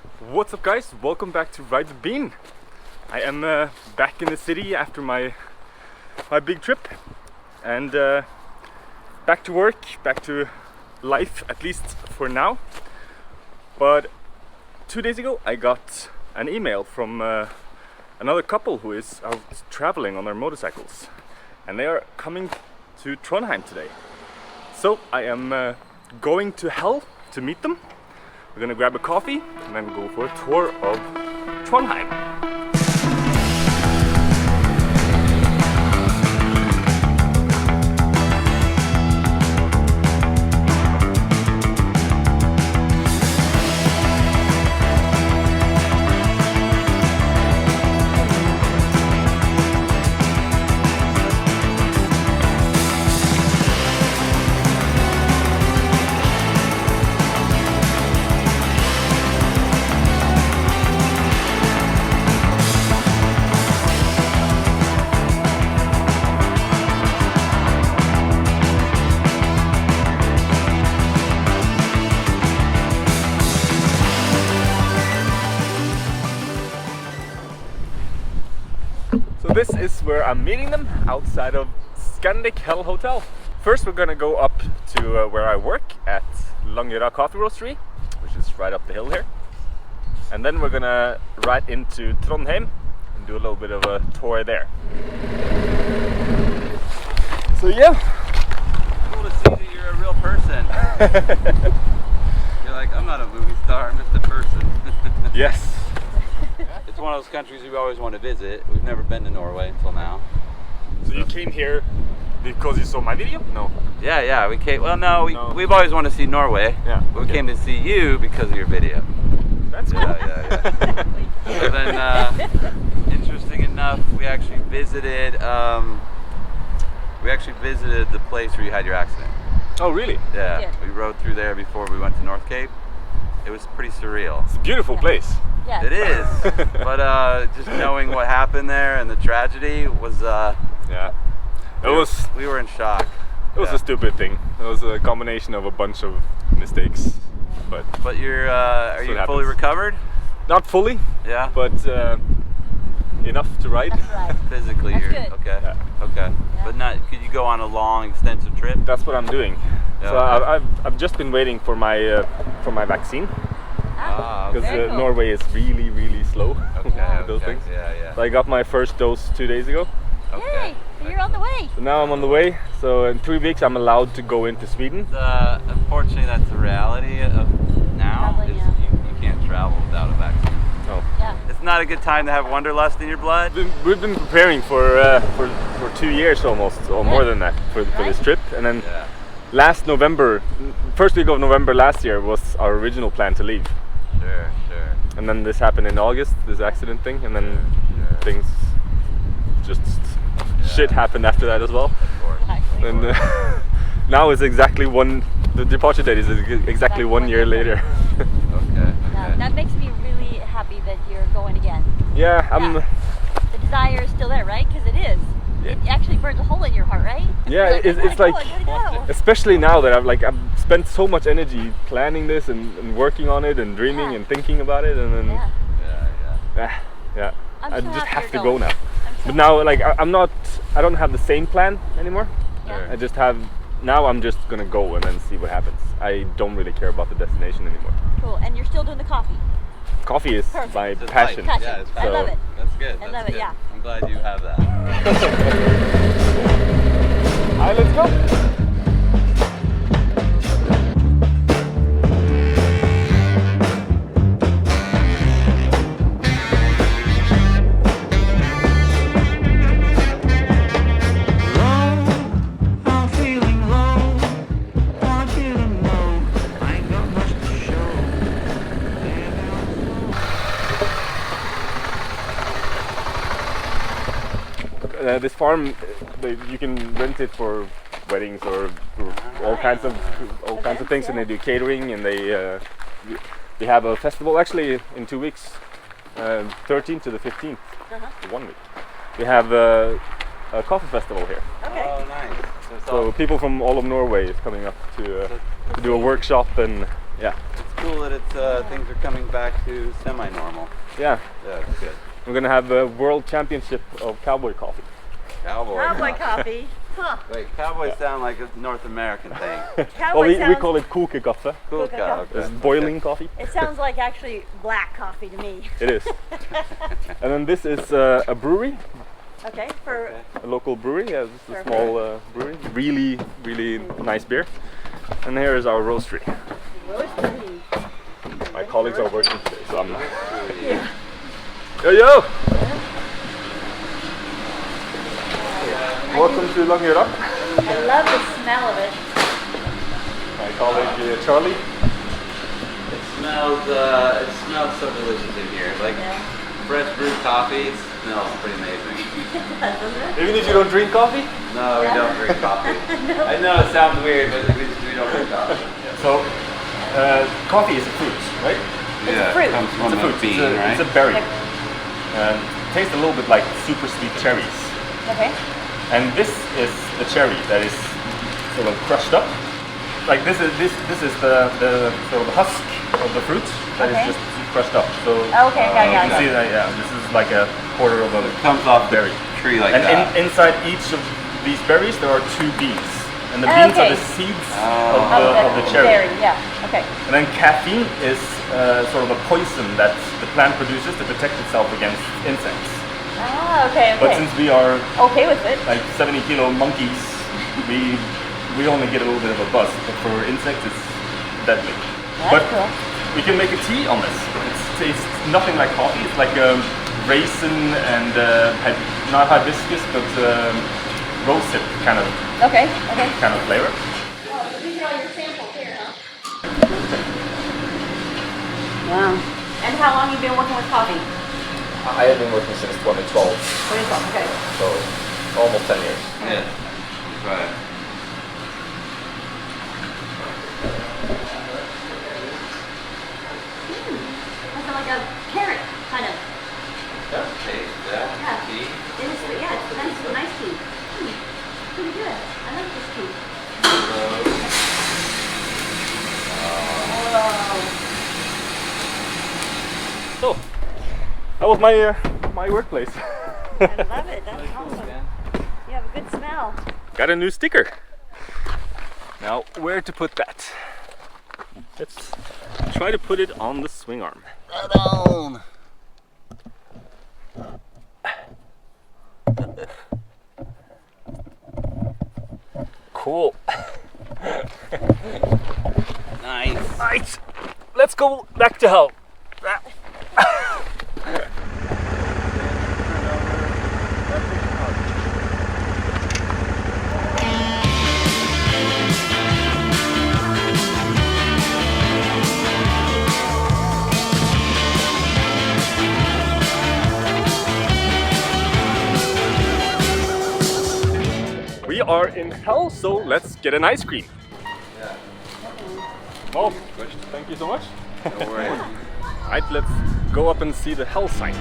What's up guys, welcome back to Ride the Bean. I am back in the city after my big trip and back to work, back to life, at least for now. But 2 days ago I got an email from another couple who is out traveling on their motorcycles, and they are coming to Trondheim today. So I am going to hell to meet them. We're gonna grab a coffee and then go for a tour of Trondheim. So this is where I'm meeting them, outside of Scandic Hell Hotel. First we're gonna go up to where I work at Langera Coffee Roastery, which is right up the hill here. And then we're gonna ride into Trondheim and do a little bit of a tour there. So yeah. Cool to see that you're a real person. You're like, I'm not a movie star, I'm just a person. Yes. It's one of those countries we always want to visit. We've never been to Norway until now. So you came here because you saw my video? No. Yeah, we came. Well, no, we've always wanted to see Norway. Yeah. But we came to see you because of your video. That's cool. Yeah. So then, interesting enough, we actually visited the place where you had your accident. Oh, really? Yeah. We rode through there before we went to North Cape. It was pretty surreal. It's a beautiful place. Yeah. It is, but just knowing what happened there and the tragedy was, yeah, we were in shock. It was a stupid thing. It was a combination of a bunch of mistakes, but you're, are you fully recovered? Not fully, Yeah, but enough to ride. That's right. physically That's you're good. okay. Yeah. Okay, Yeah. but not. Could you go on a long, extensive trip? That's what I'm doing. Yeah, So okay. I've just been waiting for my vaccine, because very cool. Norway is really slow with those things. Yeah. So I got my first dose 2 days ago. Yay! So you're on the way. So now I'm on the way. So in 3 weeks I'm allowed to go into Sweden. Unfortunately, that's the reality of now. Traveling, Is yeah. you can't travel without a vaccine. Oh. Yeah. It's not a good time to have wanderlust in your blood. We've been preparing for 2 years almost, or more than that, for this trip. And then Yeah. last November, first week of November last year was our original plan to leave. Sure. And then this happened in August, this accident thing, and then things just shit happened after that as well. Of course. And now is exactly the departure date is exactly 1 year later. Okay. Now, that makes me really happy that you're going again. Yeah, I'm. Yeah. The desire is still there, right? Because it is. Yeah. It actually burns a hole in your heart, right? Yeah, You're it's like, I gotta go. especially now that I've spent so much energy planning this and working on it and dreaming Yeah. and thinking about it, and then Yeah. yeah, I'm I so just happy have you're to go going. now. I'm so But now, like, I don't have the same plan anymore. Yeah. I just have, now I'm just gonna go and then see what happens. I don't really care about the destination anymore. Cool. And you're still doing the coffee. Coffee is Perfect. my It's passion. Passion. Yeah, it's I love it. That's good. I love it, yeah. I'm glad you have that. Alright, let's go. This farm, you can rent it for weddings or all kinds of things, and they do catering, and they have a festival actually in 2 weeks, 13th to the 15th, 1 week. We have a coffee festival here. Okay. Oh, nice. So people from all of Norway is coming up to do a workshop, and yeah. It's cool that it's things are coming back to semi-normal. Yeah. Yeah, it's good. We're gonna have a world championship of cowboy coffee. Cowboy coffee. Huh. Wait, cowboys sound like a North American thing. Cowboy We sounds, call it kokekaffe. Cool Cool cow. It's boiling coffee. it sounds like actually black coffee to me. It is. And then this is a brewery, Okay, for a local brewery. Yeah, this is a Perfect. small brewery. Really, really nice beer. And here is our roastery. roastery. My colleagues are working today, so I'm. Yeah. Yo! Welcome to Longyearbyen. I love the smell of it. My colleague Charlie. It smells so delicious in here. Like Yeah. fresh brewed coffee. It smells pretty amazing. Doesn't it? Even if you don't drink coffee? No, we Yeah. don't drink coffee. I know it sounds weird, but we don't drink coffee. So, coffee is a fruit, right? It's a fruit. It comes from It's a fruit. a bean, right? It's a berry. Tastes a little bit like super sweet cherries. Okay. And this is the cherry that is sort of crushed up. Like this is the sort of husk of the fruit that Okay. is just crushed up. So Okay, okay, you got can it. see that, yeah, this is like a quarter of a It comes off berry. the tree like And that. inside each of these berries there are 2 beans. And the beans are Okay. the seeds Oh. of the cherry. Yeah. Okay. And then caffeine is sort of a poison that the plant produces to protect itself against insects. Ah, okay, But okay. since we are Okay with it. like 70-kilo monkeys, we only get a little bit of a buzz. But for insects, it's deadly. That's But cool. we can make a tea on this. It tastes nothing like coffee. It's like raisin and not hibiscus, but rosehip kind of Okay, okay. flavor. Oh, so these are all your samples here, huh? Wow. And how long have you been working with coffee? I have been working since 2012, 2012, okay. so almost 10 years. Yeah. That's right. It's like a carrot, kind of. Taste that Yeah. tea. It is, yeah, it's nice tea. Pretty good. I like this tea. Whoa. So that was my workplace. I love it. That's awesome. You have a good smell. Got a new sticker. Now, where to put that? Let's try to put it on the swing arm. Down. Cool. Nice. Right. Let's go back to hell. We are in hell, so let's get an ice cream. Yeah. Oh, thank you so much. No worries. Right, let's go up and see the hell sign.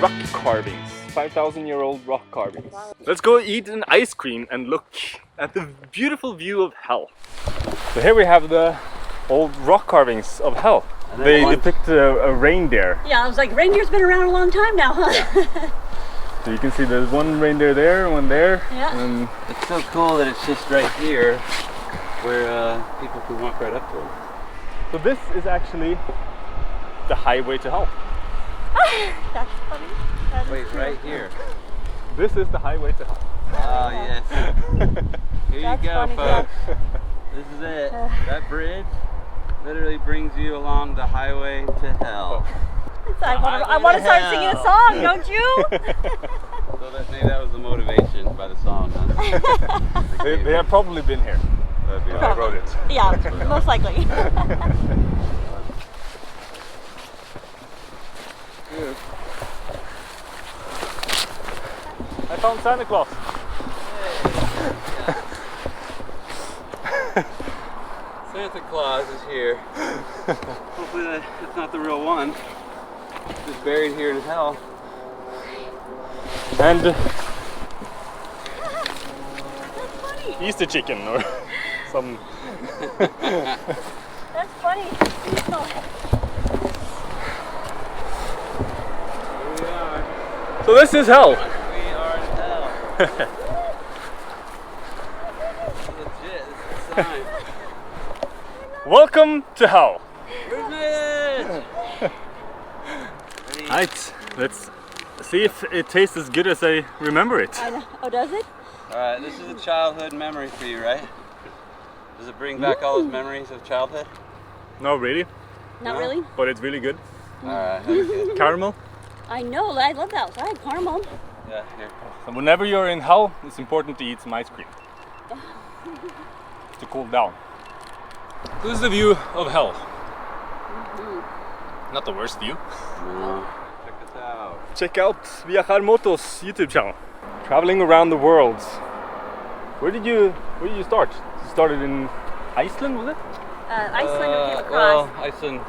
Rock carvings, 5,000-year-old rock carvings. Let's go eat an ice cream and look at the beautiful view of hell. So here we have the old rock carvings of hell. And then They one- depict a reindeer. Yeah, I was like, reindeer's been around a long time now, huh? So you can see there's one reindeer there, one there, Yeah. and It's so cool that it's just right here where people can walk right up to them. so this is actually the highway to hell. That's funny. That is Wait, true. right here. This is the highway to hell. Oh, yes. Here you That's go, funny, folks. This is it. That bridge literally brings you along the highway to hell. I want to start singing a song, don't you? So maybe that was the motivation by the song, huh? They have probably been here. That'd be I wrote it. Yeah, most likely. I found Santa Claus. Santa Claus is here. Hopefully that's not the real one. Just buried here in hell. And That's funny. Easter chicken or some. That's funny. We are. So this is hell. We are in hell. Legit, this is a sign. Welcome to hell. We made it! Right, let's see if it tastes as good as I remember it. I know. Oh, does it? Alright, this is a childhood memory for you, right? Does it bring back all those memories of childhood? No, really, Not No? really. but it's really good. Alright, okay. Caramel. I know. I love that outside caramel. Yeah, here. So whenever you're in hell, it's important to eat some ice cream to cool down. This is the view of hell. Not the worst view. No. Check this out. Check out Viajar Moto's YouTube channel. Traveling around the world. Where did you start? You started in Iceland, was it? Iceland we came across. Well, Iceland,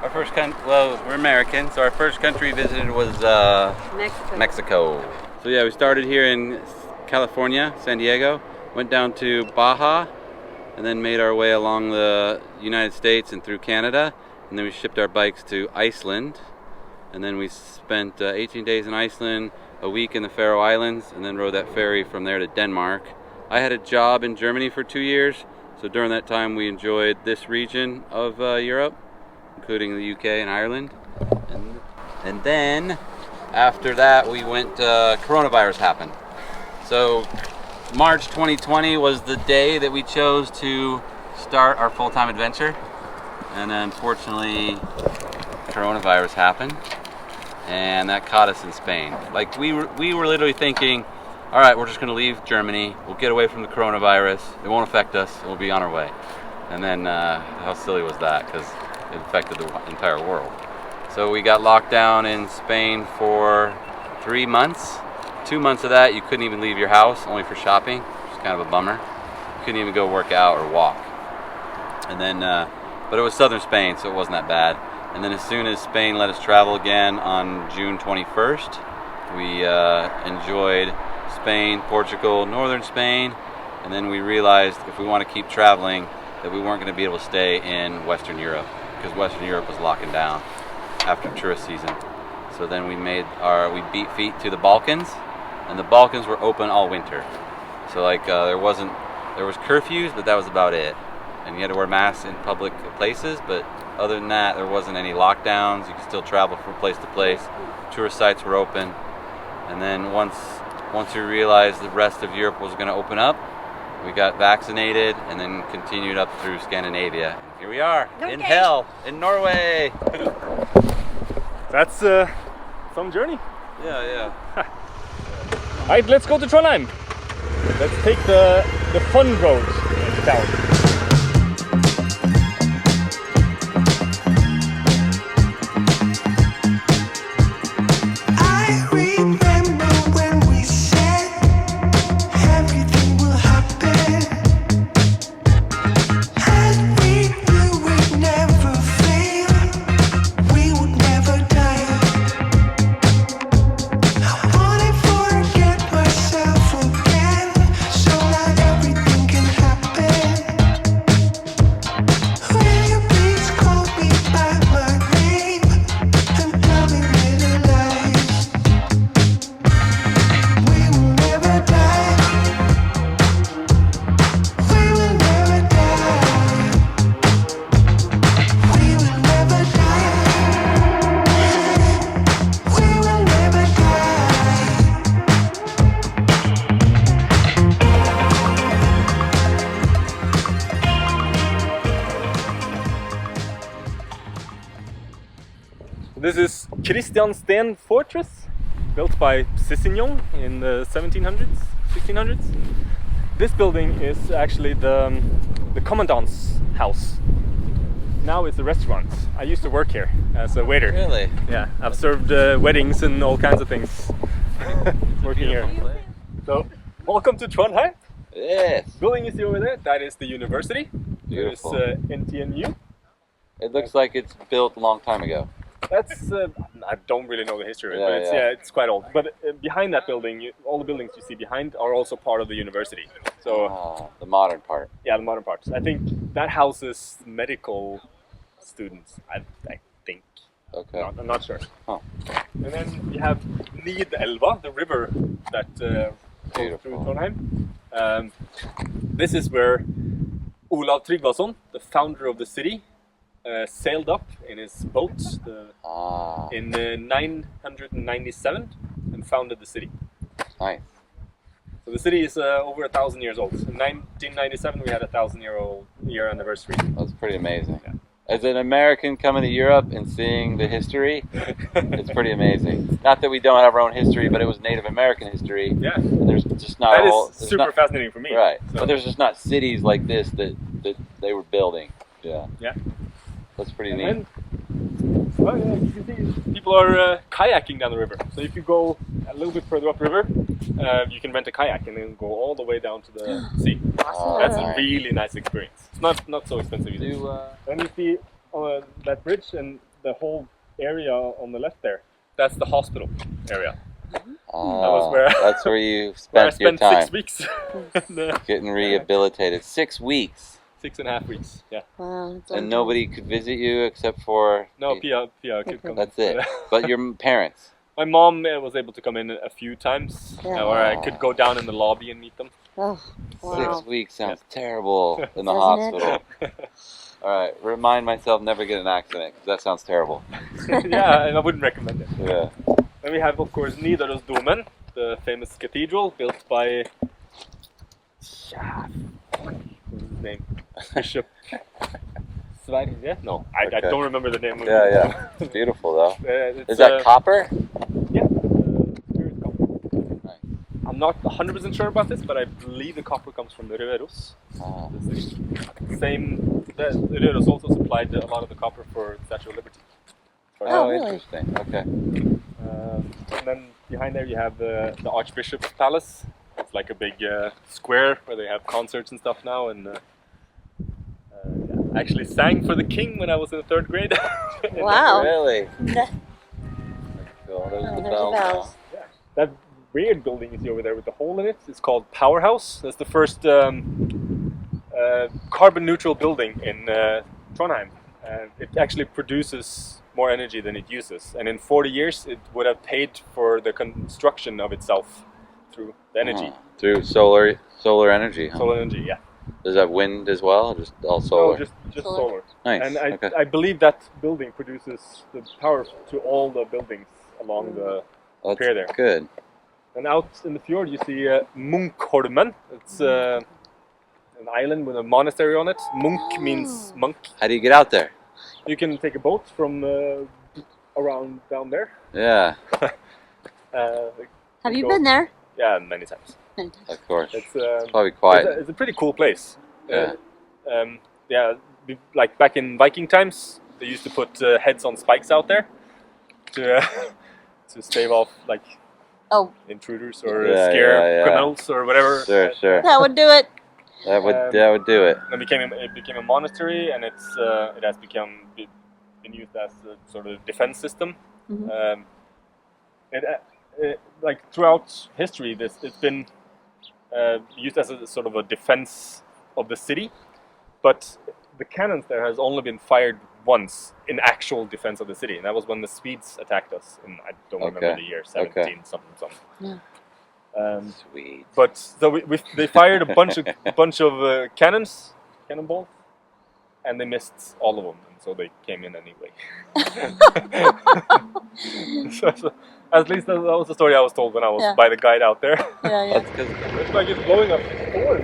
our first country, well, we're American, so our first country visited was Mexico. Mexico. So yeah, we started here in California, San Diego, went down to Baja, and then made our way along the United States and through Canada, and then we shipped our bikes to Iceland, and then we spent 18 days in Iceland, a week in the Faroe Islands, and then rode that ferry from there to Denmark. I had a job in Germany for 2 years, so during that time we enjoyed this region of Europe, including the UK and Ireland. And then after that we went, coronavirus happened. So March 2020 was the day that we chose to start our full-time adventure, and unfortunately coronavirus happened, and that caught us in Spain. Like we were literally thinking, all right, we're just going to leave Germany, we'll get away from the coronavirus, it won't affect us, and we'll be on our way. And then how silly was that, because it affected the entire world. So we got locked down in Spain for 3 months. 2 months of that you couldn't even leave your house, only for shopping, which is kind of a bummer. You couldn't even go work out or walk. And then, but it was southern Spain, so it wasn't that bad. And then as soon as Spain let us travel again on June 21st, we enjoyed Spain, Portugal, northern Spain, and then we realized if we want to keep traveling that we weren't going to be able to stay in Western Europe, because Western Europe was locking down after tourist season. So then we beat feet to the Balkans, and the Balkans were open all winter. So like there was curfews, but that was about it. And you had to wear masks in public places, but other than that, there wasn't any lockdowns. You could still travel from place to place. Tourist sites were open. And then once we realized the rest of Europe was going to open up, we got vaccinated and then continued up through Scandinavia. Here we are, in hell, in Norway. That's some journey. Yeah. Alright, let's go to Trondheim. Let's take the fun road into town. This is Kristiansten Fortress, built by Sissignon in the 1700s, 1600s. This building is actually the commandant's house. Now it's a restaurant. I used to work here as a waiter. Really? Yeah, I've served weddings and all kinds of things working here. So, welcome to Trondheim. Yes. Building you see over there, that is the university. Beautiful. There's NTNU. It looks like it's built a long time ago. That's I don't really know the history, Yeah, but it's, yeah. it's quite old. But behind that building, all the buildings you see behind are also part of the university. So The modern part. yeah, the modern parts. I think that houses medical students. I think. Okay. I'm not sure. Huh. And then we have Nidelva, the river that goes through Beautiful. Trondheim. This is where Olav Tryggvason, the founder of the city, sailed up in his boat in 997 and founded the city. Nice. So the city is over 1,000 years old. In 1997 we had a 1,000-year anniversary. That's pretty amazing. Yeah. As an American coming to Europe and seeing the history, it's pretty amazing. Not that we don't have our own history, but it was Native American history. Yeah. There's just not That all. is super fascinating for me. Right. So. But there's just not cities like this that they were building. Yeah. Yeah. That's pretty And neat. then, well, yeah, you can see people are kayaking down the river. So if you go a little bit further upriver, you can rent a kayak and then go all the way down to the sea. That's a really nice experience. It's not so expensive either. Then you see that bridge and the whole area on the left there. That's the hospital area. That's where you Where I spent your spent time 6 weeks. and, getting rehabilitated. 6 weeks. 6.5 weeks. Yeah. Wow. And nobody could visit you except for... No, Pia could come. That's it. But your parents. My mom was able to come in a few times, Yeah. or I could go down in the lobby and meet them. Oh, wow. 6 weeks sounds terrible in the Doesn't it? hospital. All right, remind myself never get in an accident because that sounds terrible. Yeah, and I wouldn't recommend it. Yeah. Then we have, of course, Nidarosdomen, the famous cathedral built by... What's his name? Bishop Sverige? No, I Okay. don't remember the name. Yeah. It's beautiful though. It's, Is that copper? Yeah. Spirit copper. Nice. I'm not 100% sure about this, but I believe the copper comes from the Røros. Ah. The city. The Røros also supplied a lot of the copper for the Statue of Liberty. Oh, really? Interesting. Okay. And then behind there you have the Archbishop's Palace. It's like a big square where they have concerts and stuff now. And I actually sang for the king when I was in the 3rd grade. Wow. Really? No. Cool. There's Oh, the there's the bells. bells. Yeah. That weird building you see over there with the hole in it is called Powerhouse. That's the first carbon neutral building in Trondheim. And it actually produces more energy than it uses. And in 40 years it would have paid for the construction of itself through the energy. Through solar energy. Huh? Solar energy, yeah. Does that wind as well, or just all solar? No, just Solar. solar. Nice. And Okay. I believe that building produces the power to all the buildings along the That's pier there. good. And out in the fjord you see Munkholmen. It's an island with a monastery on it. Munk means monk. How do you get out there? You can take a boat from around down there. Yeah, Have you been there? Yeah, many times. of course. It's Probably quiet. It's a pretty cool place. Yeah. Like back in Viking times, they used to put heads on spikes out there to to stave off like Oh, intruders or Yeah, scare yeah. criminals or whatever. Sure. that would do it. That would do it. And it became a monastery, and it has been used as a sort of defense system. Mhm. Like throughout history, it's been used as a sort of a defense of the city, but the cannons there has only been fired once in actual defense of the city, and that was when the Swedes attacked us in, I don't remember the year, 17 something. Yeah. Sweet. But so they fired a bunch of cannonballs, and they missed all of them, and so they came in anyway. so at least that was the story I was told when I was by the guide out there. Yeah. That's because It's like it's blowing up storm.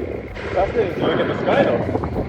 Fascinating to look at the sky though.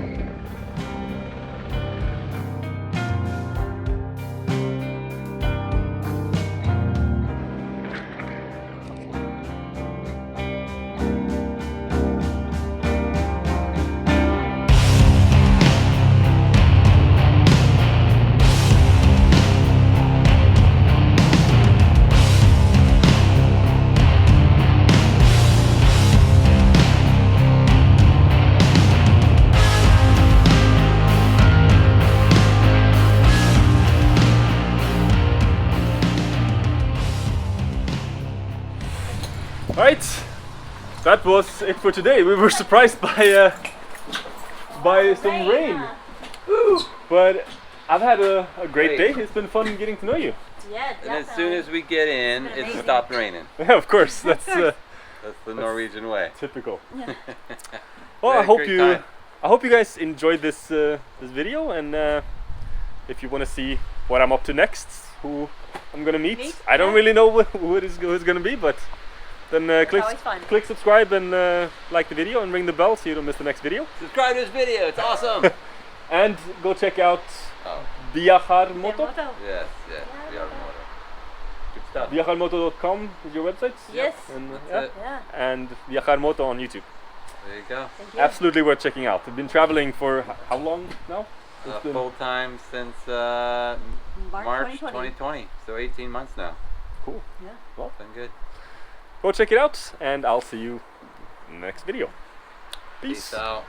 that was it for today. We were surprised by some rain. But I've had a great day. It's been fun getting to know you. Yeah, And as soon as we get in, it Amazing. stopped raining. Yeah, of course. That's That's the Norwegian way. typical. Yeah. Well, Had a great time. I hope you guys enjoyed this this video, and if you want to see what I'm up to next, who I'm gonna meet, I don't Yeah. really know who it's gonna be, but then always fun. click subscribe and like the video and ring the bell so you don't miss the next video. Subscribe to this video. It's awesome. And go check out Oh, Viajar Moto. yes, yes. We are Moto. Good stuff. Viajarmoto.com is your website. Yes. And, That's it. Yeah. and Viajar Moto on YouTube. There you go. Thank you. Absolutely worth checking out. I've been traveling for how long now? It's been Full time since March 2020. So 18 months now. cool. Yeah. Well, Been good. go check it out, and I'll see you next video. Peace. Peace out.